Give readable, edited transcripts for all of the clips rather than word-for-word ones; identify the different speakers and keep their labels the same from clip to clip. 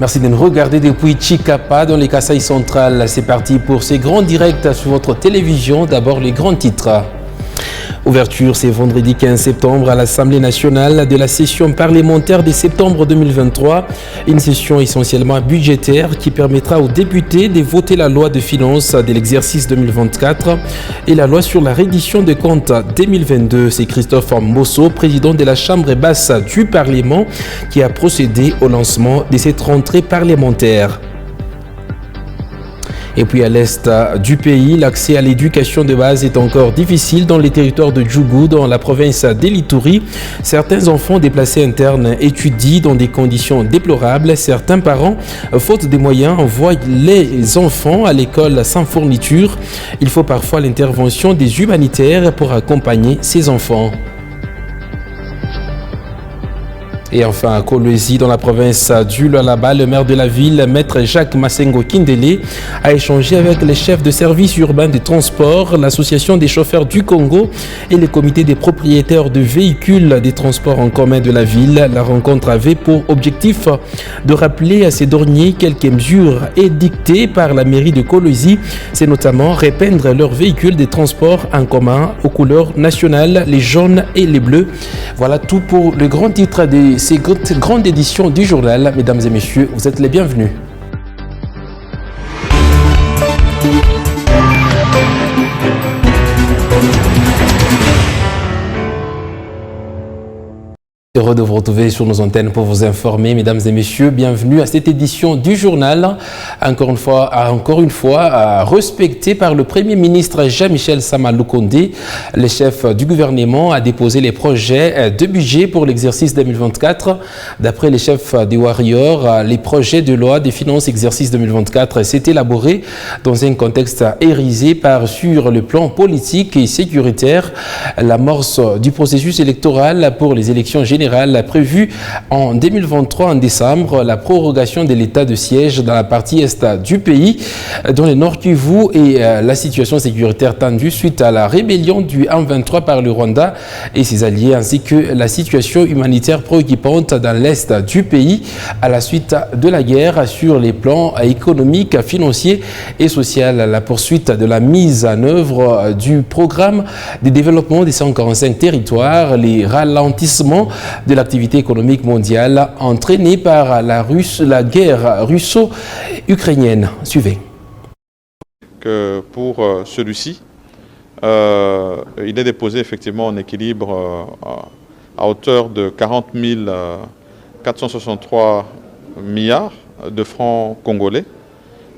Speaker 1: Merci de nous regarder depuis Chikapa dans les Kasaï centrales. C'est parti pour ces grands directs sur votre télévision. D'abord les grands titres. Ouverture, c'est vendredi 15 septembre à l'Assemblée nationale de la session parlementaire de septembre 2023. Une session essentiellement budgétaire qui permettra aux députés de voter la loi de finances de l'exercice 2024 et la loi sur la reddition des comptes 2022. C'est Christophe Mosso, président de la Chambre basse du Parlement, qui a procédé au lancement de cette rentrée parlementaire. Et puis à l'est du pays, l'accès à l'éducation de base est encore difficile dans les territoires de Djougou, dans la province d'Elituri. Certains enfants déplacés internes étudient dans des conditions déplorables. Certains parents, faute de moyens, envoient les enfants à l'école sans fourniture. Il faut parfois l'intervention des humanitaires pour accompagner ces enfants. Et enfin, à Kolwezi, dans la province du Lualaba, le maire de la ville, maître Jacques Massengo Kindele, a échangé avec les chefs de services urbains de transport, l'association des chauffeurs du Congo et le comité des propriétaires de véhicules des transports en commun de la ville. La rencontre avait pour objectif de rappeler à ces derniers quelques mesures édictées par la mairie de Kolwezi. C'est notamment répandre leurs véhicules des transports en commun aux couleurs nationales, les jaunes et les bleus. Voilà tout pour le grand titre de cette grande édition du journal. Mesdames et messieurs, vous êtes les bienvenus. Heureux de vous retrouver sur nos antennes pour vous informer, mesdames et messieurs. Bienvenue à cette édition du journal. Encore une fois, respecté par le Premier ministre Jean-Michel Sama Lukonde. Le chef du gouvernement a déposé les projets de budget pour l'exercice 2024. D'après les chefs des Warriors, les projets de loi des finances exercice 2024 s'est élaboré dans un contexte érigé sur le plan politique et sécuritaire. L'amorce du processus électoral pour les élections générales prévue en 2023 en décembre, la prorogation de l'état de siège dans la partie est du pays, dans le Nord Kivu et la situation sécuritaire tendue suite à la rébellion du M23 par le Rwanda et ses alliés, ainsi que la situation humanitaire préoccupante dans l'est du pays à la suite de la guerre sur les plans économiques, financiers et social. La poursuite de la mise en œuvre du programme de développement des 145 territoires, les ralentissements de l'activité économique mondiale entraînée par la guerre russo-ukrainienne. Suivez.
Speaker 2: Que pour celui-ci, il est déposé effectivement en équilibre à hauteur de 40 463 milliards de francs congolais.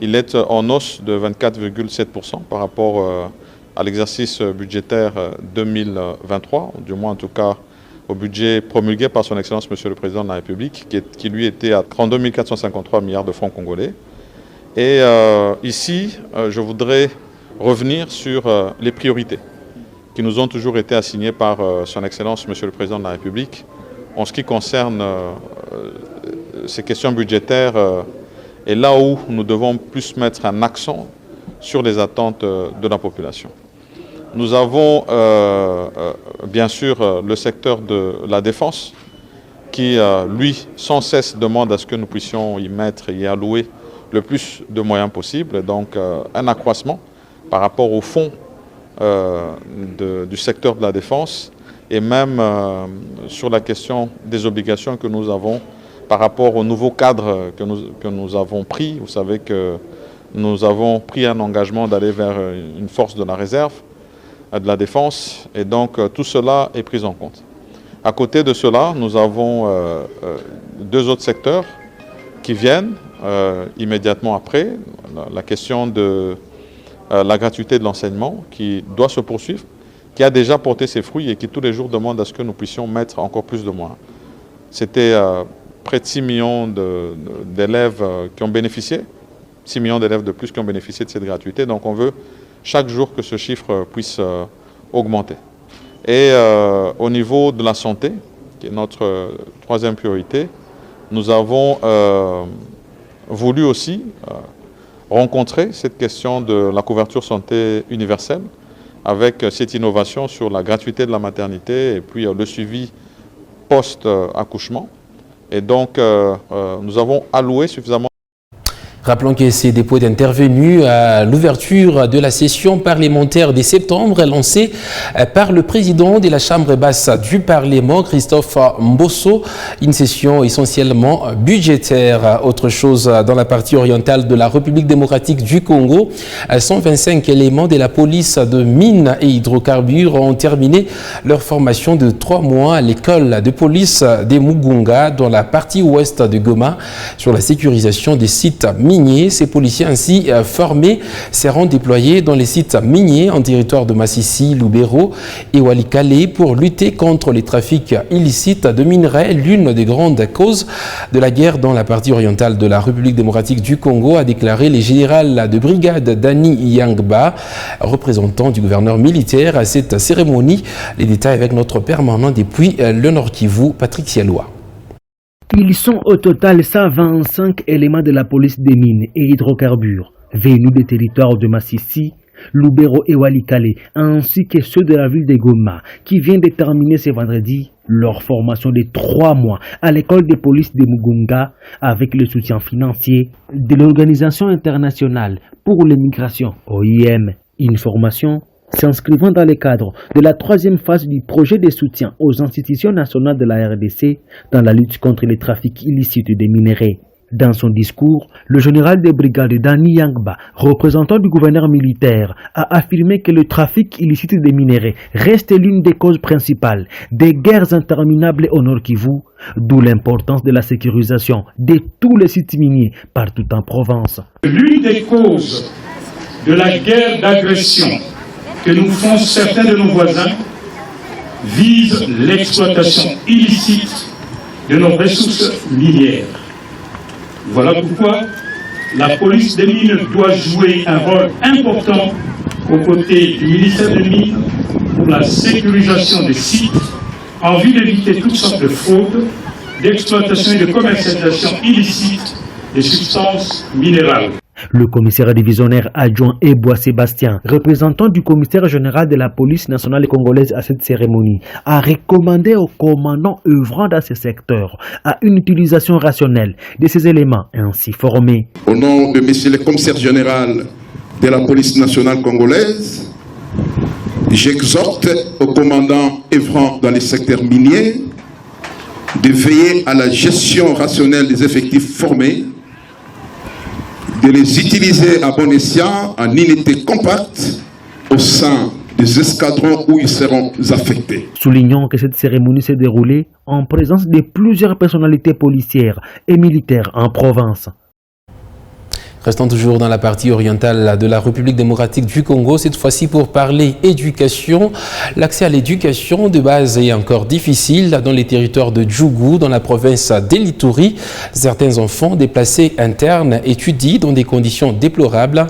Speaker 2: Il est en hausse de 24,7% par rapport à l'exercice budgétaire 2023, du moins en tout cas au budget promulgué par son Excellence Monsieur le Président de la République, qui lui était à 32 453 milliards de francs congolais. Et ici, je voudrais revenir sur les priorités qui nous ont toujours été assignées par son Excellence Monsieur le Président de la République en ce qui concerne ces questions budgétaires et là où nous devons plus mettre un accent sur les attentes de la population. Nous avons bien sûr le secteur de la défense qui, lui, sans cesse demande à ce que nous puissions y mettre et y allouer le plus de moyens possible. Donc un accroissement par rapport au fonds du secteur de la défense et même sur la question des obligations que nous avons par rapport au nouveau cadre que nous avons pris. Vous savez que nous avons pris un engagement d'aller vers une force de la réserve, de la défense, et donc tout cela est pris en compte. À côté de cela, nous avons deux autres secteurs qui viennent immédiatement après. La question de la gratuité de l'enseignement qui doit se poursuivre, qui a déjà porté ses fruits et qui tous les jours demande à ce que nous puissions mettre encore plus de moyens. C'était près de 6 millions d'élèves qui ont bénéficié, 6 millions d'élèves de plus qui ont bénéficié de cette gratuité, donc on veut chaque jour que ce chiffre puisse augmenter. Et au niveau de la santé, qui est notre troisième priorité, nous avons voulu aussi rencontrer cette question de la couverture santé universelle avec cette innovation sur la gratuité de la maternité et puis le suivi post-accouchement. Et donc, nous avons alloué suffisamment.
Speaker 1: Rappelons que ces dépôts est intervenu à l'ouverture de la session parlementaire de septembre lancée par le président de la Chambre basse du Parlement, Christophe Mbosso. Une session essentiellement budgétaire. Autre chose, dans la partie orientale de la République démocratique du Congo, 125 éléments de la police de mines et hydrocarbures ont terminé leur formation de 3 mois à l'école de police de Mugunga dans la partie ouest de Goma sur la sécurisation des sites miniers. Ces policiers ainsi formés seront déployés dans les sites miniers en territoire de Massissi, Lubero et Walikale pour lutter contre les trafics illicites de minerais, l'une des grandes causes de la guerre dans la partie orientale de la République démocratique du Congo, a déclaré le général de brigade Dani Yangba, représentant du gouverneur militaire à cette cérémonie. Les détails avec notre permanent depuis le Nord Kivu, Patrick Sialoua.
Speaker 3: Ils sont au total 125 éléments de la police des mines et hydrocarbures, venus des territoires de Massissi, Lubero et Walikale, ainsi que ceux de la ville de Goma, qui vient de terminer ce vendredi leur formation de 3 mois à l'école de police de Mugunga avec le soutien financier de l'Organisation internationale pour l'immigration, OIM. Une formation s'inscrivant dans le cadre de la 3e phase du projet de soutien aux institutions nationales de la RDC dans la lutte contre les trafics illicites des minerais. Dans son discours, le général de brigade Dani Yangba, représentant du gouverneur militaire, a affirmé que le trafic illicite des minerais reste l'une des causes principales des guerres interminables au Nord Kivu, d'où l'importance de la sécurisation de tous les sites miniers partout en province.
Speaker 4: L'une des causes de la guerre d'agression que nous font certains de nos voisins vise l'exploitation illicite de nos ressources minières. Voilà pourquoi la police des mines doit jouer un rôle important aux côtés du ministère des Mines pour la sécurisation des sites en vue d'éviter toutes sortes de fraudes, d'exploitation et de commercialisation illicite des substances minérales.
Speaker 3: Le commissaire divisionnaire adjoint Ebois Sébastien, représentant du commissaire général de la police nationale congolaise à cette cérémonie, a recommandé aux commandants œuvrant dans ce secteur à une utilisation rationnelle de ces éléments ainsi formés.
Speaker 5: Au nom de monsieur le commissaire général de la police nationale congolaise, j'exhorte aux commandants œuvrant dans les secteurs miniers de veiller à la gestion rationnelle des effectifs formés, de les utiliser à bon escient en unité compacte au sein des escadrons où ils seront affectés.
Speaker 3: Soulignons que cette cérémonie s'est déroulée en présence de plusieurs personnalités policières et militaires en province.
Speaker 1: Restons toujours dans la partie orientale de la République démocratique du Congo, cette fois-ci pour parler éducation. L'accès à l'éducation de base est encore difficile dans les territoires de Djougou, dans la province d'Elituri. Certains enfants déplacés internes étudient dans des conditions déplorables.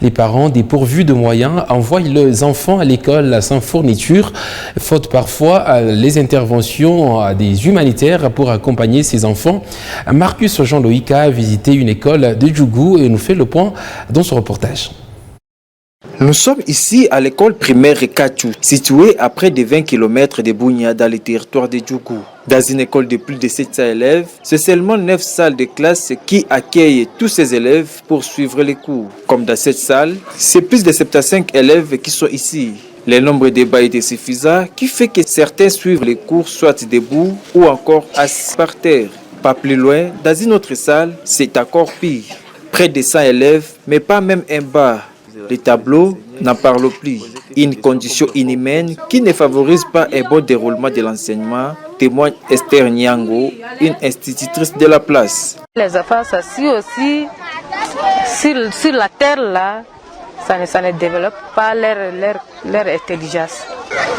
Speaker 1: Les parents, dépourvus de moyens, envoient leurs enfants à l'école sans fourniture, faute parfois les interventions des humanitaires pour accompagner ces enfants. Marcus Jean-Loïc a visité une école de Djougou et nous fait le point dans ce reportage.
Speaker 6: Nous sommes ici à l'école primaire Kachou, située à près de 20 km de Bounia dans le territoire de Djougou. Dans une école de plus de 700 élèves, c'est seulement 9 salles de classe qui accueillent tous ces élèves pour suivre les cours. Comme dans cette salle, c'est plus de 75 élèves qui sont ici. Le nombre de bancs est suffisant, qui fait que certains suivent les cours soit debout ou encore assis par terre. Pas plus loin, dans une autre salle, c'est encore pire. Près de 100 élèves, mais pas même un bar. Les tableaux n'en parlent plus. Une condition inhumaine qui ne favorise pas un bon déroulement de l'enseignement, témoigne Esther Nyango, une institutrice de la place.
Speaker 7: Les enfants s'assis aussi sur la terre là, ça ne développe pas leur intelligence.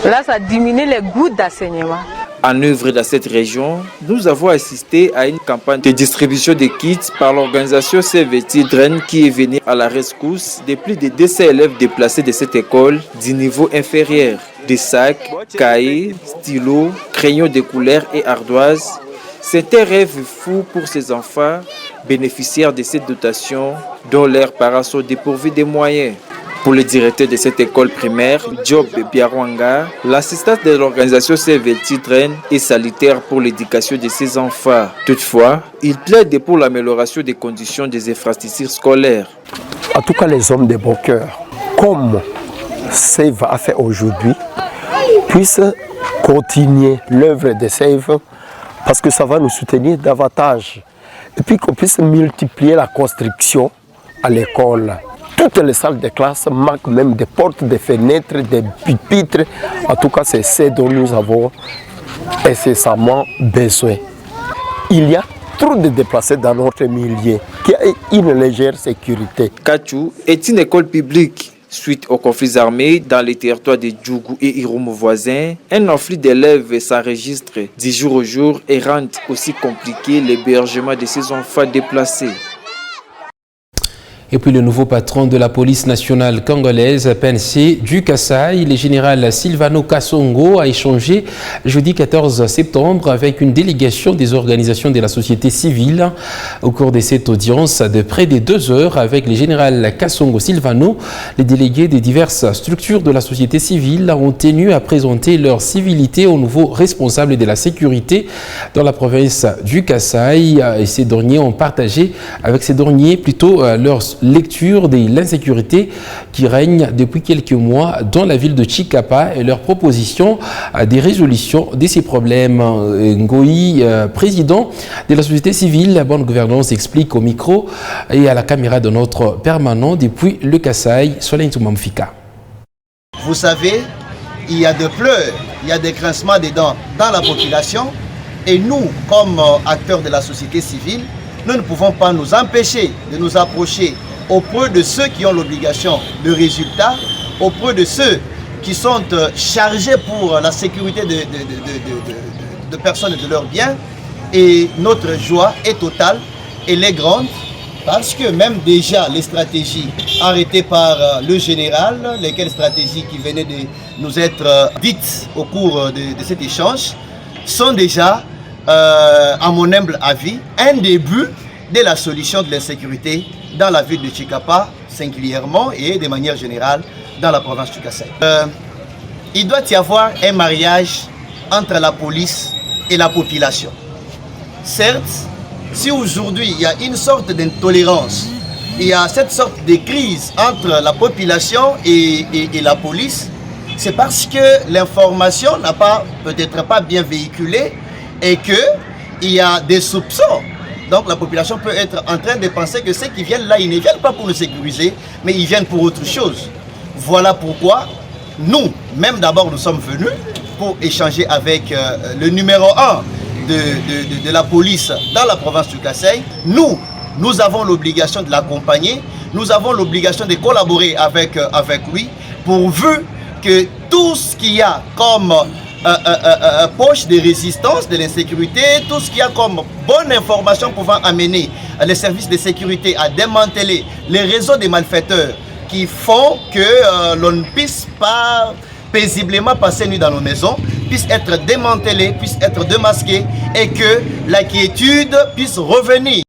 Speaker 7: Là, ça diminue les goûts d'enseignement.
Speaker 6: En œuvre dans cette région, nous avons assisté à une campagne de distribution de kits par l'organisation Save Children qui est venue à la rescousse de plus de 200 élèves déplacés de cette école du niveau inférieur. Des sacs, cahiers, stylos, crayons de couleur et ardoises. C'est un rêve fou pour ces enfants bénéficiaires de cette dotation dont leurs parents sont dépourvus de moyens. Pour le directeur de cette école primaire, Job Biarwanga, l'assistance de l'organisation Save Children est salutaire pour l'éducation de ses enfants. Toutefois, il plaide pour l'amélioration des conditions des infrastructures scolaires.
Speaker 8: En tout cas, les hommes de bon cœur, comme Save a fait aujourd'hui, puissent continuer l'œuvre de Save parce que ça va nous soutenir davantage. Et puis qu'on puisse multiplier la construction à l'école. Toutes les salles de classe manquent même des portes, des fenêtres, des pupitres. En tout cas, c'est ce dont nous avons incessamment besoin. Il y a trop de déplacés dans notre milieu qui a une légère sécurité.
Speaker 6: Kachou est une école publique. Suite aux conflits armés dans les territoires de Djougou et Irumu voisins, un afflux d'élèves s'enregistre 10 jours au jour et rend aussi compliqué l'hébergement de ces enfants déplacés.
Speaker 1: Et puis le nouveau patron de la police nationale congolaise, PNC du Kasaï, le général Silvano Kasongo, a échangé jeudi 14 septembre avec une délégation des organisations de la société civile. Au cours de cette audience de près de 2 heures avec le général Kasongo Silvano, les délégués des diverses structures de la société civile ont tenu à présenter leur civilité aux nouveaux responsables de la sécurité dans la province du Kasaï. Et ces derniers ont partagé avec ces derniers plutôt leur lecture de l'insécurité qui règne depuis quelques mois dans la ville de Chikapa et leurs propositions des résolutions de ces problèmes. Ngoï, président de la société civile, la bonne gouvernance, explique au micro et à la caméra de notre permanent depuis le Kasaï, Soleil Toumamfika.
Speaker 9: Vous savez, il y a des pleurs, il y a des grincements des dents dans la population et nous, comme acteurs de la société civile, nous ne pouvons pas nous empêcher de nous approcher auprès de ceux qui ont l'obligation de résultat, auprès de ceux qui sont chargés pour la sécurité de personnes et de leurs biens. Et notre joie est totale, elle est grande, parce que même déjà les stratégies arrêtées par le général, lesquelles stratégies qui venaient de nous être dites au cours de cet échange, sont déjà, à mon humble avis, un début de la solution de l'insécurité dans la ville de Chikapa, singulièrement et de manière générale dans la province du Kasaï. Il doit y avoir un mariage entre la police et la population. Certes, si aujourd'hui il y a une sorte d'intolérance, il y a cette sorte de crise entre la population et la police, c'est parce que l'information n'a peut-être pas bien véhiculé et qu'il y a des soupçons. Donc la population peut être en train de penser que ceux qui viennent là, ils ne viennent pas pour nous sécuriser, mais ils viennent pour autre chose. Voilà pourquoi nous, même d'abord, nous sommes venus pour échanger avec le numéro 1 de la police dans la province du Kasaï. Nous avons l'obligation de l'accompagner, nous avons l'obligation de collaborer avec lui, pourvu que tout ce qu'il y a comme poche de résistance, de l'insécurité, tout ce qu'il y a comme bonne information pouvant amener les services de sécurité à démanteler les réseaux des malfaiteurs qui font que l'on ne puisse pas paisiblement passer nuit dans nos maisons, puisse être démantelé, puisse être démasqué et que la quiétude puisse revenir.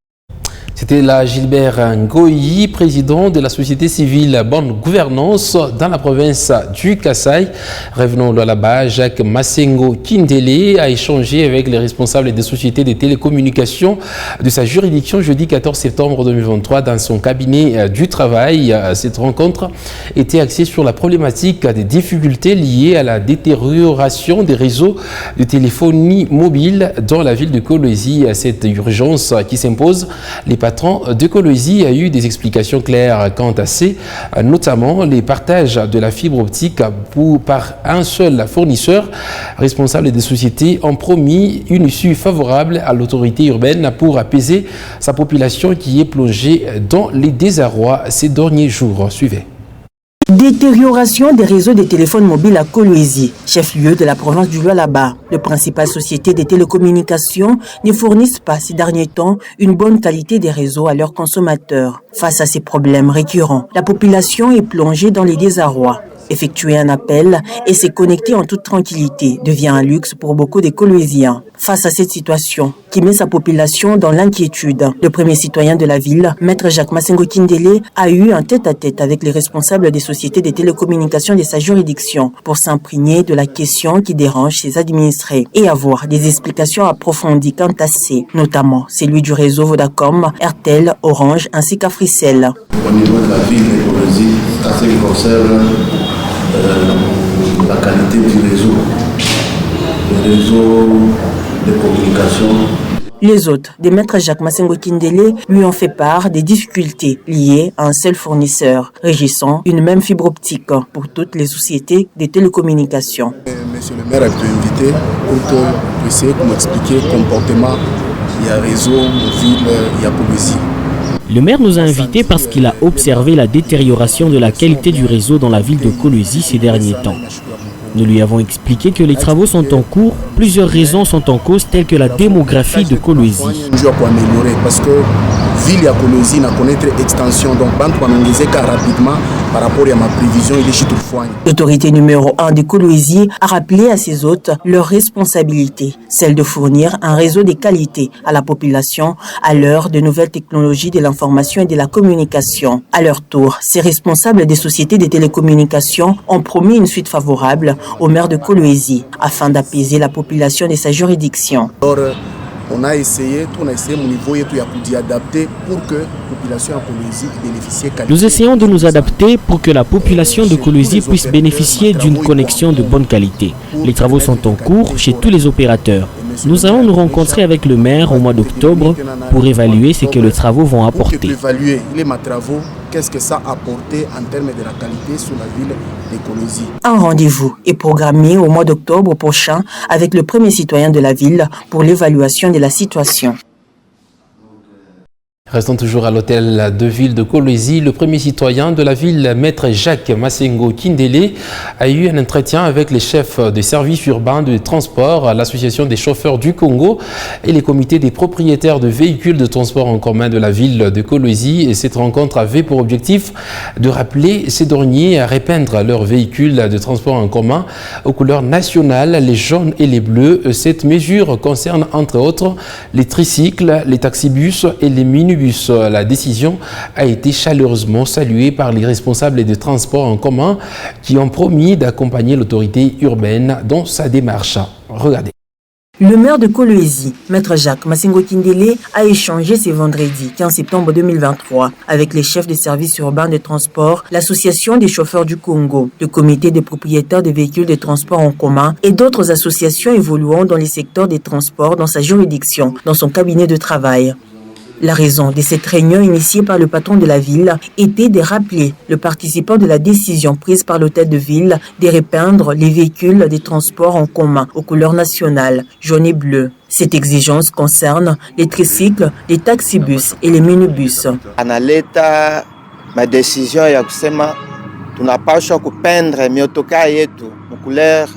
Speaker 1: C'était là Gilbert Ngoï, président de la société civile Bonne Gouvernance dans la province du Kasaï. Revenons là-bas, Jacques Massengo Kindele a échangé avec les responsables des sociétés de télécommunications de sa juridiction jeudi 14 septembre 2023 dans son cabinet du travail. Cette rencontre était axée sur la problématique des difficultés liées à la détérioration des réseaux de téléphonie mobile dans la ville de Kolwezi. Cette urgence qui s'impose, les patrons de Kolwezi a eu des explications claires quant à ces, notamment les partages de la fibre optique par un seul fournisseur. Responsables des sociétés ont promis une issue favorable à l'autorité urbaine pour apaiser sa population qui est plongée dans les désarrois ces derniers jours. Suivez.
Speaker 10: Détérioration des réseaux de téléphones mobiles à Kolwezi, chef-lieu de la province du Lualaba. Les principales sociétés de télécommunications ne fournissent pas ces derniers temps une bonne qualité des réseaux à leurs consommateurs. Face à ces problèmes récurrents, la population est plongée dans les désarrois. Effectuer un appel et se connecter en toute tranquillité devient un luxe pour beaucoup de Coloésiens. Face à cette situation qui met sa population dans l'inquiétude, le premier citoyen de la ville, Maître Jacques Massengo Kindele, a eu un tête-à-tête avec les responsables des sociétés de télécommunications de sa juridiction pour s'imprégner de la question qui dérange ses administrés et avoir des explications approfondies quant à ces, notamment celui du réseau Vodacom, RTL, Orange ainsi qu'Africell.
Speaker 11: Au niveau de la ville de Coloésie, à ce qui concerne la qualité du réseau, le réseau de communication.
Speaker 10: Les hôtes de Maître Jacques Massengo Kindele lui ont fait part des difficultés liées à un seul fournisseur, régissant une même fibre optique pour toutes les sociétés de télécommunications.
Speaker 12: Monsieur le maire a été invité pour que vous puissiez m'expliquer le comportement. Il y a réseau, ville, il y a Coloésie.
Speaker 13: Le maire nous a invités parce qu'il a observé la détérioration de la qualité du réseau dans la ville de Coloésie ces derniers temps. Nous lui avons expliqué que les travaux sont en cours, plusieurs raisons sont en cause telles que la démographie de Coloésie.
Speaker 12: Pour améliorer parce que ville à Coloésie n'a connaître extension donc rapidement par rapport à ma prévision il est chez tout.
Speaker 10: L'autorité numéro 1 de Coloésie a rappelé à ses hôtes leur responsabilité, celle de fournir un réseau de qualité à la population à l'heure de nouvelles technologies de l'information et de la communication. À leur tour, ces responsables des sociétés de télécommunications ont promis une suite favorable au maire de Coloésie afin d'apaiser la population de sa juridiction.
Speaker 12: On a essayé au niveau d'y adapter pour que la population de Coloésie bénéficie.
Speaker 13: Nous essayons de nous adapter pour que la population de Coloésie puisse bénéficier d'une connexion de bonne qualité. Les travaux sont en cours chez tous les opérateurs. Nous allons nous rencontrer avec le maire au mois d'octobre pour évaluer ce que les travaux vont apporter.
Speaker 12: Évaluer les travaux, qu'est-ce que ça a apporté en termes de la qualité sur la ville de Coloésie.
Speaker 10: Un rendez-vous est programmé au mois d'octobre prochain avec le premier citoyen de la ville pour l'évaluation de la situation.
Speaker 1: Restons toujours à l'hôtel de ville de Coloésie. Le premier citoyen de la ville, Maître Jacques Massengo Kindele, a eu un entretien avec les chefs des services urbains de transport, l'association des chauffeurs du Congo et les comités des propriétaires de véhicules de transport en commun de la ville de Coloésie. Et cette rencontre avait pour objectif de rappeler ces derniers à repeindre leurs véhicules de transport en commun aux couleurs nationales, les jaunes et les bleus. Cette mesure concerne entre autres les tricycles, les taxibus et les minibus. La décision a été chaleureusement saluée par les responsables des transports en commun qui ont promis d'accompagner l'autorité urbaine dans sa démarche. Regardez.
Speaker 10: Le maire de Coloésie, Maître Jacques Massengo Kindele, a échangé ce vendredi 15 septembre 2023 avec les chefs des services urbains de transport, l'association des chauffeurs du Congo, le comité des propriétaires de véhicules de transport en commun et d'autres associations évoluant dans les secteurs des transports dans sa juridiction, dans son cabinet de travail. La raison de cette réunion initiée par le patron de la ville était de rappeler le participant de la décision prise par l'hôtel de ville de repeindre les véhicules des transports en commun aux couleurs nationales, jaune et bleu. Cette exigence concerne les tricycles, les taxibus et les minibus.
Speaker 9: Analeta ma décision ya kusema tunapaswa kupeindre miotoka yetu couleur.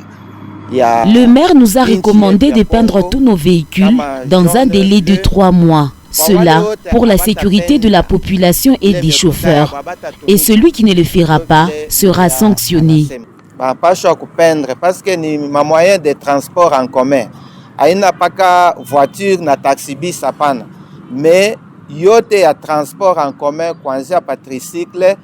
Speaker 14: Le maire nous a recommandé de peindre tous nos véhicules dans un délai de 3 mois. Cela pour la sécurité de la population et des chauffeurs. Et celui qui ne le fera pas sera sanctionné.
Speaker 9: Parce que ni ma moyen de transport en commun. Aina paka voiture na taxibus hapana. Mais yote ya transport en commun kuanzia pa tricycle,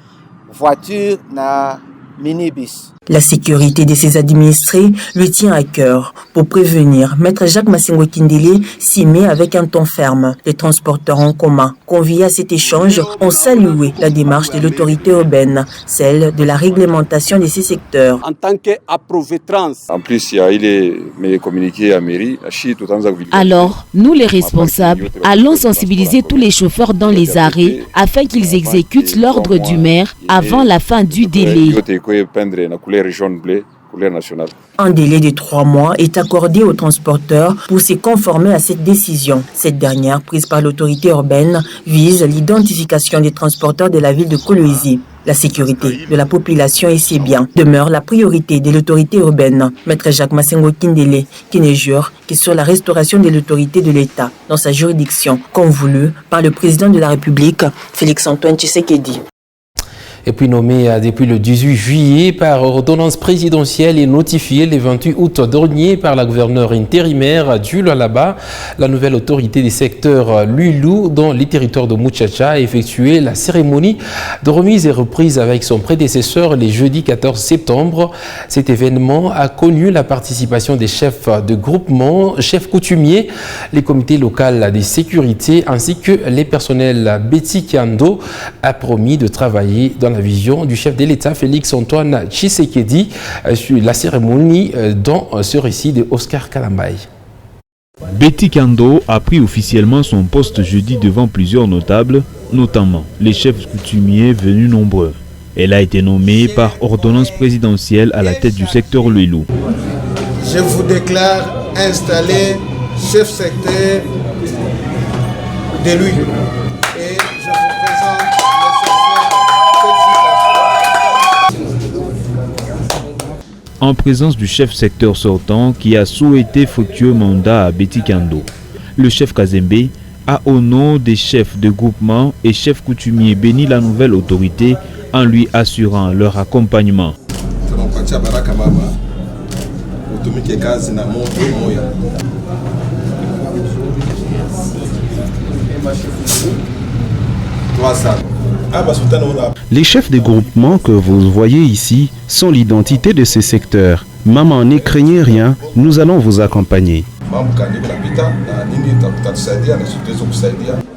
Speaker 9: voiture na minibus.
Speaker 10: La sécurité de ses administrés lui tient à cœur. Pour prévenir, Maître Jacques Massengo Kindele s'y met avec un ton ferme. Les transporteurs en commun conviés à cet échange ont salué la démarche de l'autorité urbaine, celle de la réglementation de ces secteurs.
Speaker 15: En tant qu'approuvé-trans. En plus, il est communiqué à la mairie.
Speaker 14: Alors, nous les responsables, allons sensibiliser tous les chauffeurs dans les arrêts afin qu'ils exécutent l'ordre du maire avant la fin du délai.
Speaker 10: Un délai de 3 mois est accordé aux transporteurs pour se conformer à cette décision. Cette dernière, prise par l'autorité urbaine, vise l'identification des transporteurs de la ville de Coloésie. La sécurité de la population et ses biens demeure la priorité de l'autorité urbaine. Maître Jacques Massengo Kindele, qui ne jure que sur la restauration de l'autorité de l'État dans sa juridiction, comme voulu par le président de la République, Félix Antoine Tshisekedi.
Speaker 1: Et puis nommé depuis le 18 juillet par ordonnance présidentielle et notifié le 28 août dernier par la gouverneure intérimaire du Lualaba, la nouvelle autorité des secteurs Lulu dans les territoires de Muchacha a effectué la cérémonie de remise et reprise avec son prédécesseur le jeudi 14 septembre. Cet événement a connu la participation des chefs de groupement, chefs coutumiers, les comités locaux de sécurité ainsi que les personnels. Betty Kiando a promis de travailler dans la vision du chef de l'État Félix-Antoine Tshisekedi sur la cérémonie dans ce récit de Oscar Kalambay.
Speaker 16: Betty Kiando a pris officiellement son poste jeudi devant plusieurs notables, notamment les chefs coutumiers venus nombreux. Elle a été nommée par ordonnance présidentielle à la tête du secteur Lulu.
Speaker 17: Je vous déclare installé chef secteur de Lulu. Et je vous présente
Speaker 16: en présence du chef secteur sortant qui a souhaité fructueux mandat à Betty Kiando. Le chef Kazembe a au nom des chefs de groupement et chefs coutumiers béni la nouvelle autorité en lui assurant leur accompagnement.
Speaker 18: Les chefs de groupement que vous voyez ici sont l'identité de ces secteurs. Maman, ne craignez rien, nous allons vous accompagner.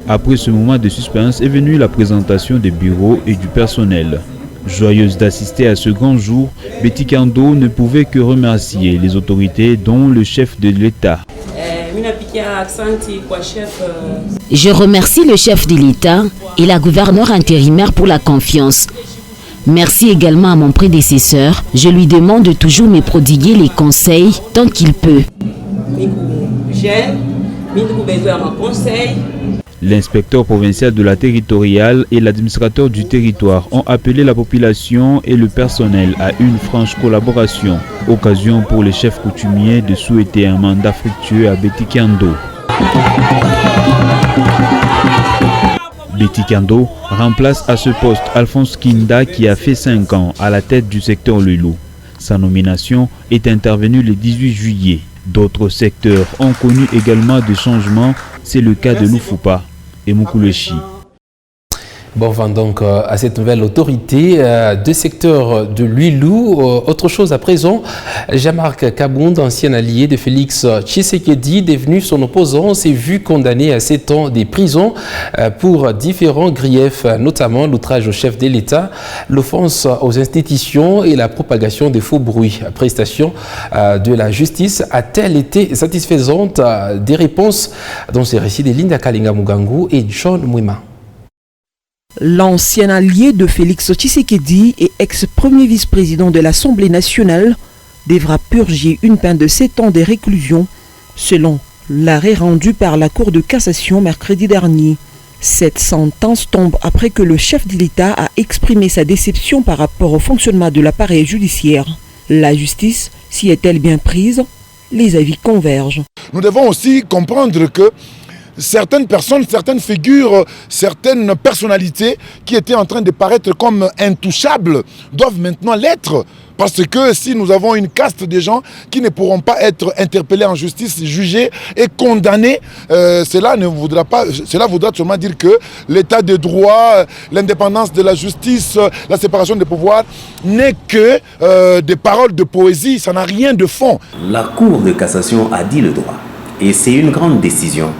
Speaker 16: Après ce moment de suspense est venue la présentation des bureaux et du personnel. Joyeuse d'assister à ce grand jour, Betty Kiando ne pouvait que remercier les autorités dont le chef de l'État.
Speaker 14: Je remercie le chef de l'État et la gouverneure intérimaire pour la confiance. Merci également à mon prédécesseur. Je lui demande de toujours me prodiguer les conseils tant qu'il peut.
Speaker 16: L'inspecteur provincial de la territoriale et l'administrateur du territoire ont appelé la population et le personnel à une franche collaboration. Occasion pour les chefs coutumiers de souhaiter un mandat fructueux à Betty Kiando. Betty Kiando remplace à ce poste Alphonse Kinda qui a fait 5 ans à la tête du secteur Lulu. Sa nomination est intervenue le 18 juillet. D'autres secteurs ont connu également des changements, c'est le cas de Lufupa et Mukuleshi.
Speaker 1: Bon, vent donc à cette nouvelle autorité de secteur de Lulu. Autre chose à présent, Jean-Marc Kabound, ancien allié de Félix Tshisekedi, devenu son opposant, s'est vu condamné à 7 ans de prison pour différents griefs, notamment l'outrage au chef de l'État, l'offense aux institutions et la propagation de faux bruits. Prestation de la justice a-t-elle été satisfaisante? Des réponses dans ces récits de Linda Kalinga Mugangu et John Mwima.
Speaker 19: L'ancien allié de Félix Tshisekedi et ex-premier vice-président de l'Assemblée nationale devra purger une peine de 7 ans de réclusion, selon l'arrêt rendu par la Cour de cassation mercredi dernier. Cette sentence tombe après que le chef de l'État a exprimé sa déception par rapport au fonctionnement de l'appareil judiciaire. La justice s'y est-elle bien prise? Les avis convergent.
Speaker 12: Nous devons aussi comprendre que certaines personnes, certaines figures, certaines personnalités qui étaient en train de paraître comme intouchables doivent maintenant l'être. Parce que si nous avons une caste de gens qui ne pourront pas être interpellés en justice, jugés et condamnés, cela voudra sûrement dire que l'état de droit, l'indépendance de la justice, la séparation des pouvoirs n'est que des paroles de poésie, ça n'a rien de fond.
Speaker 20: La Cour de cassation a dit le droit et c'est une grande décision.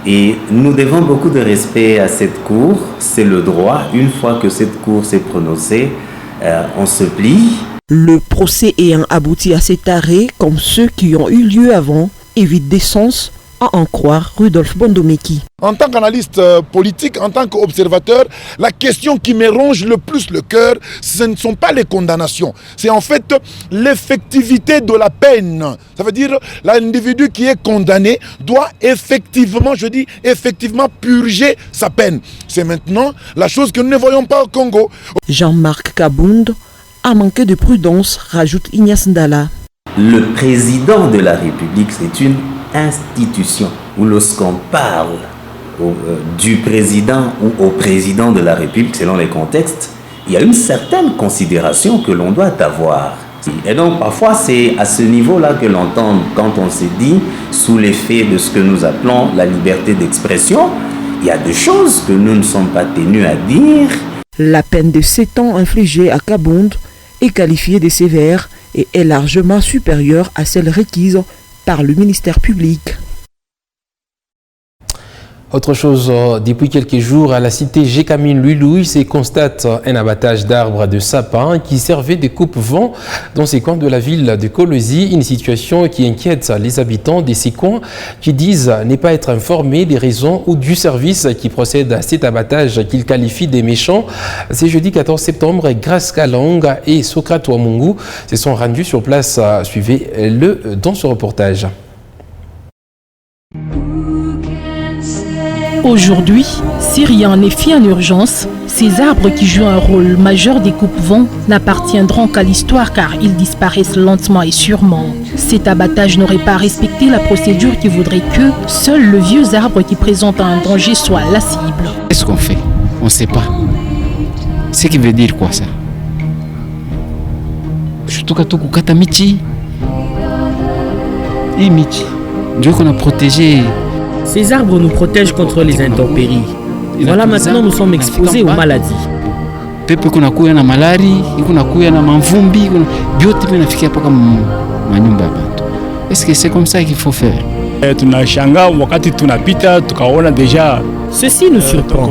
Speaker 20: Et nous devons beaucoup de respect à cette cour, c'est le droit. Une fois que cette cour s'est prononcée, on se plie.
Speaker 19: Le procès ayant abouti à cet arrêt, comme ceux qui ont eu lieu avant, évite d'essence, à en croire Rudolf Bondomeki.
Speaker 12: En tant qu'analyste politique, en tant qu'observateur, la question qui me ronge le plus le cœur, ce ne sont pas les condamnations. C'est en fait l'effectivité de la peine. Ça veut dire l'individu qui est condamné doit effectivement, je dis effectivement, purger sa peine. C'est maintenant la chose que nous ne voyons pas au Congo.
Speaker 19: Jean-Marc Kabound a manqué de prudence, rajoute Ignace Ndala.
Speaker 20: Le président de la République, c'est une institution où lorsqu'on parle du président ou au président de la République, selon les contextes, il y a une certaine considération que l'on doit avoir. Et donc parfois c'est à ce niveau-là que l'on tombe quand on se dit, sous l'effet de ce que nous appelons la liberté d'expression, il y a des choses que nous ne sommes pas tenus à dire.
Speaker 19: La peine de 7 ans infligée à Kabond est qualifiée de sévère et est largement supérieure à celle requise par le ministère public.
Speaker 1: Autre chose, depuis quelques jours, à la cité Gécamine Lulouille, se constate un abattage d'arbres de sapins qui servait de coupe-vent dans ces coins de la ville de Kolwezi. Une situation qui inquiète les habitants de ces coins qui disent ne pas être informés des raisons ou du service qui procède à cet abattage qu'ils qualifient des méchants. C'est jeudi 14 septembre, Grace Kalong et Socrate Wamungu se sont rendus sur place. Suivez-le dans ce reportage.
Speaker 21: Aujourd'hui, si rien n'est fait en urgence, ces arbres qui jouent un rôle majeur des coupe-vents n'appartiendront qu'à l'histoire car ils disparaissent lentement et sûrement. Cet abattage n'aurait pas respecté la procédure qui voudrait que seul le vieux arbre qui présente un danger soit la cible.
Speaker 22: Qu'est-ce qu'on fait? On ne sait pas. Ce qui veut dire quoi ça? Surtout quand on kata miti. Et miti. Dieu qu'on a protégé.
Speaker 13: Ces arbres nous protègent contre les intempéries. Voilà, maintenant nous sommes exposés aux maladies.
Speaker 22: Pepe kunakuya na malari, kunakuya na mavumbi, biote vinafikia paka manyumba ya bantu. Est-ce que c'est comme ça qu'il faut faire?
Speaker 4: Tunashanga wakati tunapita tukaona déjà.
Speaker 13: Ceci nous surprend.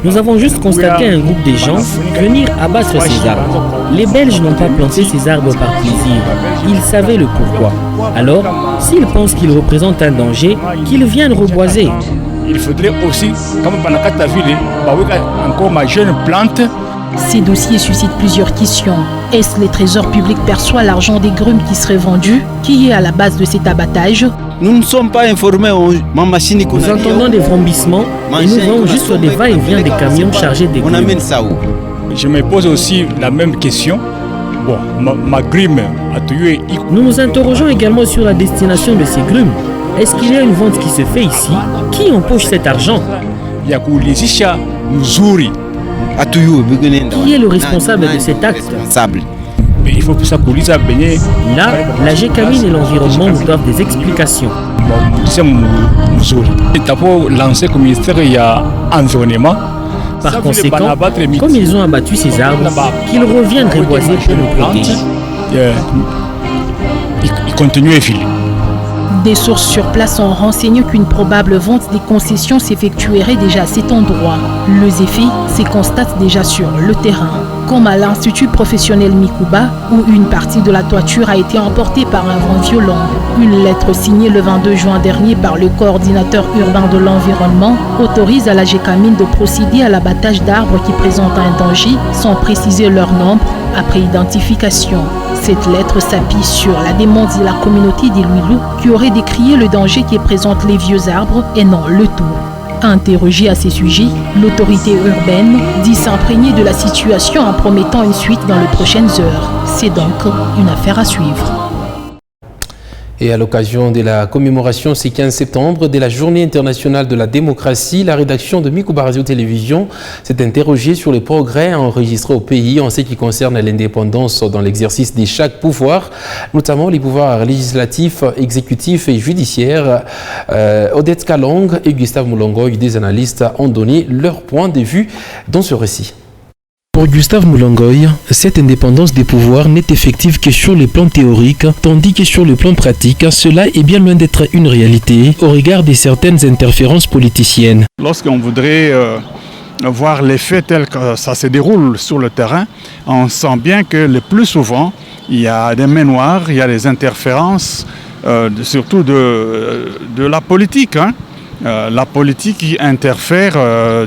Speaker 13: Nous avons juste constaté un groupe de gens venir abattre ces arbres. Les Belges n'ont pas planté ces arbres par plaisir. Ils savaient le pourquoi. Alors, s'ils pensent qu'ils représentent un danger, qu'ils viennent reboiser.
Speaker 4: Il faudrait aussi, comme pendant la ville, encore ma jeune plante.
Speaker 21: Ces dossiers suscitent plusieurs questions. Est-ce les trésors publics perçoivent l'argent des grumes qui seraient vendus? Qui est à la base de cet abattage?
Speaker 22: Nous ne sommes pas informés.
Speaker 13: Nous entendons des vrombissements et nous voyons juste sur des va-et-vient des camions chargés de grumes.
Speaker 4: Je me pose aussi la même question. Bon, ma grume a tué.
Speaker 13: Nous nous interrogeons également sur la destination de ces grumes. Est-ce qu'il y a une vente qui se fait ici? Qui empoche cet argent?
Speaker 21: Qui est le responsable de cet acte?
Speaker 4: Mais il faut que ça coulisse à baigner.
Speaker 13: Là, la Gécamine et l'environnement nous doivent des explications.
Speaker 4: Pour lancer comme ministère, il y a environnement.
Speaker 13: Par conséquent, comme ils ont abattu ces arbres, qu'ils reviennent reboiser pour nous protéger.
Speaker 4: Ils continuent à filer.
Speaker 21: Des sources sur place ont renseigné qu'une probable vente des concessions s'effectuerait déjà à cet endroit. Les effets se constatent déjà sur le terrain, comme à l'Institut professionnel Mikuba, où une partie de la toiture a été emportée par un vent violent. Une lettre signée le 22 juin dernier par le coordinateur urbain de l'environnement autorise à la Gécamine de procéder à l'abattage d'arbres qui présentent un danger sans préciser leur nombre après identification. Cette lettre s'appuie sur la demande de la communauté des Louilou qui aurait décrié le danger qui présentent les vieux arbres et non le tout. Interrogée à ces sujets, l'autorité urbaine dit s'imprégner de la situation en promettant une suite dans les prochaines heures. C'est donc une affaire à suivre.
Speaker 1: Et à l'occasion de la commémoration ce 15 septembre de la Journée internationale de la démocratie, la rédaction de Mikuba Radio Télévision s'est interrogée sur les progrès enregistrés au pays en ce qui concerne l'indépendance dans l'exercice de chaque pouvoir, notamment les pouvoirs législatifs, exécutifs et judiciaires. Odette Kalong et Gustave Moulongoy, des analystes, ont donné leur point de vue dans ce récit.
Speaker 23: Pour Gustave Moulongoy, cette indépendance des pouvoirs n'est effective que sur le plan théorique, tandis que sur le plan pratique, cela est bien loin d'être une réalité au regard de certaines interférences politiciennes.
Speaker 4: Lorsqu'on voudrait voir les faits tels que ça se déroule sur le terrain, on sent bien que le plus souvent, il y a des mains noires, il y a des interférences, surtout de la politique. La politique qui interfère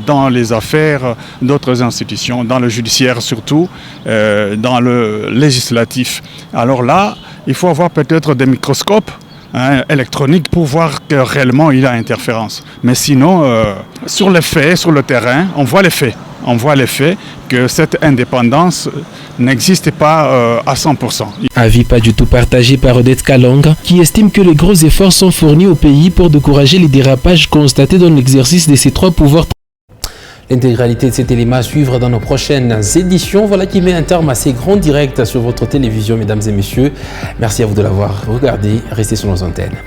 Speaker 4: dans les affaires d'autres institutions, dans le judiciaire surtout, dans le législatif. Alors là, il faut avoir peut-être des microscopes électroniques pour voir que réellement il y a interférence. Mais sinon, sur les faits, sur le terrain, on voit les faits. On voit les faits que cette indépendance n'existe pas à 100%.
Speaker 23: Avis pas du tout partagé par Odette Kalong, qui estime que les gros efforts sont fournis au pays pour décourager les dérapages constatés dans l'exercice de ces trois pouvoirs.
Speaker 1: L'intégralité de cet élément à suivre dans nos prochaines éditions. Voilà qui met un terme à ces grands directs sur votre télévision, mesdames et messieurs. Merci à vous de l'avoir regardé. Restez sur nos antennes.